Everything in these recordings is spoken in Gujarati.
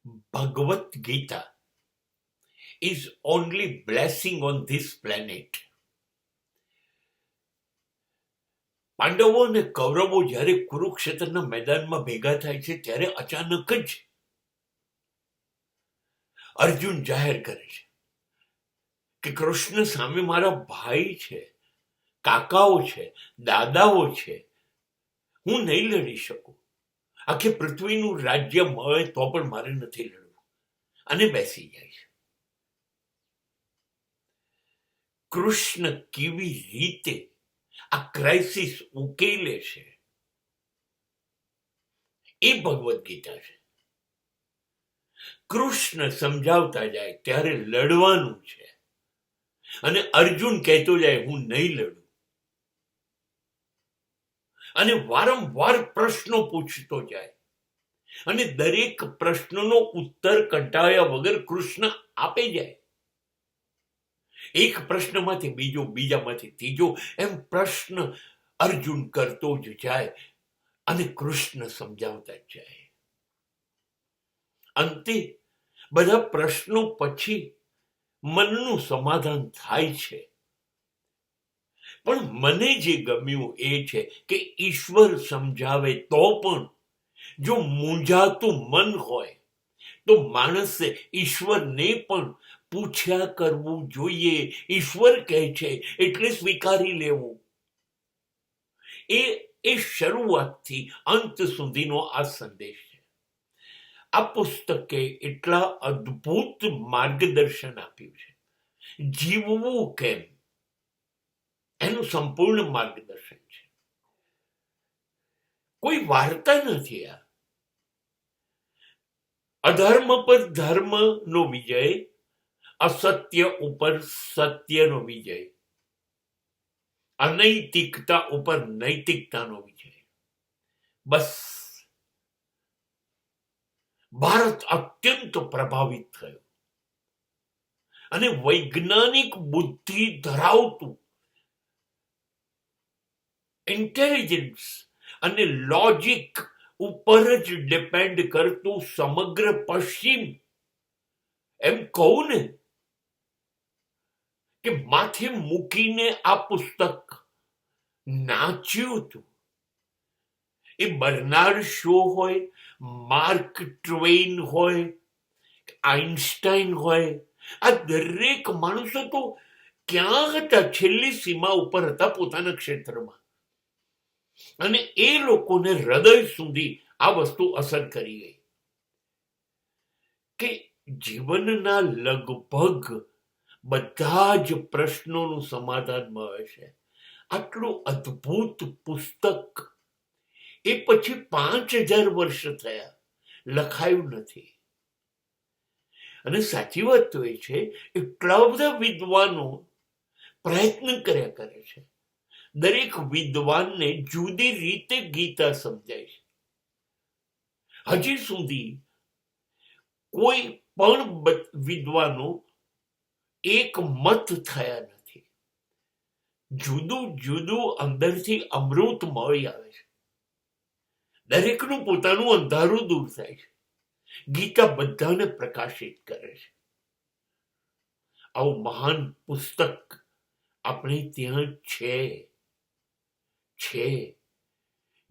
Bhagavad Gita is only blessing on this planet. પાંડવો અને કૌરવો જ્યારે કુરુક્ષેત્રના મેદાનમાં ભેગા થાય છે ત્યારે અચાનક જ અર્જુન જાહેર કરે છે કે કૃષ્ણ સામે મારા ભાઈ છે, કાકાઓ છે, દાદાઓ છે, હું નહીં લડી શકું. આખી પૃથ્વીનું રાજ્ય મળે તો પણ મારે નથી લડવું, અને બેસી જાય છે. કૃષ્ણ કેવી રીતે આ ક્રાઇસિસ ઉકેલે છે એ ભગવદ્ ગીતા છે. કૃષ્ણ સમજાવતા જાય ત્યારે લડવાનું છે, અને અર્જુન કહેતો જાય હું નહીં લડું, અને વારંવાર પ્રશ્નો પૂછતો જાય, અને દરેક પ્રશ્નનો ઉત્તર કંટાળ્યા વગર કૃષ્ણ આપે જાય. એક પ્રશ્નમાંથી બીજો, બીજામાંથી ત્રીજો, એમ પ્રશ્ન અર્જુન કરતો જ જાય અને કૃષ્ણ સમજાવતા જ જાય. અંતે બધા પ્રશ્નો પછી મનનું સમાધાન થાય છે. પણ મને જે ગમ્યું એ છે કે ઈશ્વર સમજાવે તો પણ જો મૂંઝાતું મન હોય તો માણસે ઈશ્વરને પણ પૂછ્યા કરવું જોઈએ. ઈશ્વર કહે છે એટલે સ્વીકારી લેવું. એ શરૂઆતથી અંત સુધીનો આ સંદેશ છે. આ પુસ્તકે એટલા અદ્ભુત માર્ગદર્શન આપ્યું છે. જીવવું કેમ એનું સંપૂર્ણ માર્ગદર્શન છે. કોઈ વાર્તા નથી આ. અધર્મ પર ધર્મનો વિજય, અસત્ય ઉપર સત્યનો વિજય, અનૈતિકતા ઉપર નૈતિકતાનો વિજય. બસ ભારત અત્યંત પ્રભાવિત થયો, અને વૈજ્ઞાનિક બુદ્ધિ ધરાવતું, ઇન્ટેલિજન્સ અને લોજિક ઉપર જ ડિપેન્ડ કરતું સમગ્ર પશ્ચિમ, એમ કહું ને કે માથે મૂકીને આ પુસ્તક નાચ્યું હતું. એ બર્નાર્ડ શો હોય, માર્ક ટ્વેઇન હોય, આઇન્સ્ટાઈન હોય, આ દરેક માણસો તો ક્યાં હતા? છેલ્લી સીમા ઉપર હતા પોતાના ક્ષેત્રમાં, અને એ લોકોને હૃદય સુધી આ વસ્તુ અસર કરી ગઈ કે જીવનના લગભગ બધા જ પ્રશ્નોનું સમાધાન મળે છે. આટલું અદ્ભુત પુસ્તક એ પછી 5000 વર્ષ થયા, લખાયું નથી. અને સાચી વાત તો એ છે, એટલા બધા વિદ્વાનો પ્રયત્ન કર્યા કરે છે. દરેક વિદ્વાનને જુદી રીતે ગીતા સમજાય છે. હજી સુધી કોઈ પણ વિદ્વાનો એક મત થયા નથી. જુદું જુદું અંદરથી અમૃત મળી આવે છે. દરેકનું પોતાનું અંધારું દૂર થાય છે. ગીતા બધાને પ્રકાશિત કરે છે. આવું મહાન પુસ્તક આપણે ત્યાં છે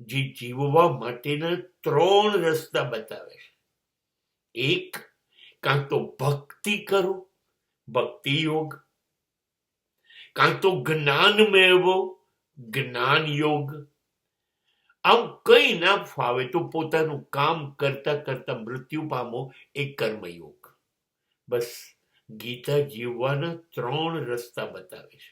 જે જીવવા માટેના 3 રસ્તા બતાવે છે. એક, કાં તો ભક્તિ કરો, ભક્તિ યોગ, કાં તો જ્ઞાન મેળવો, જ્ઞાન યોગ. આમ કઈ ના ફાવે તો પોતાનું કામ કરતા કરતા મૃત્યુ પામો, એ કર્મયોગ. બસ ગીતા જીવવાના 3 રસ્તા બતાવે છે.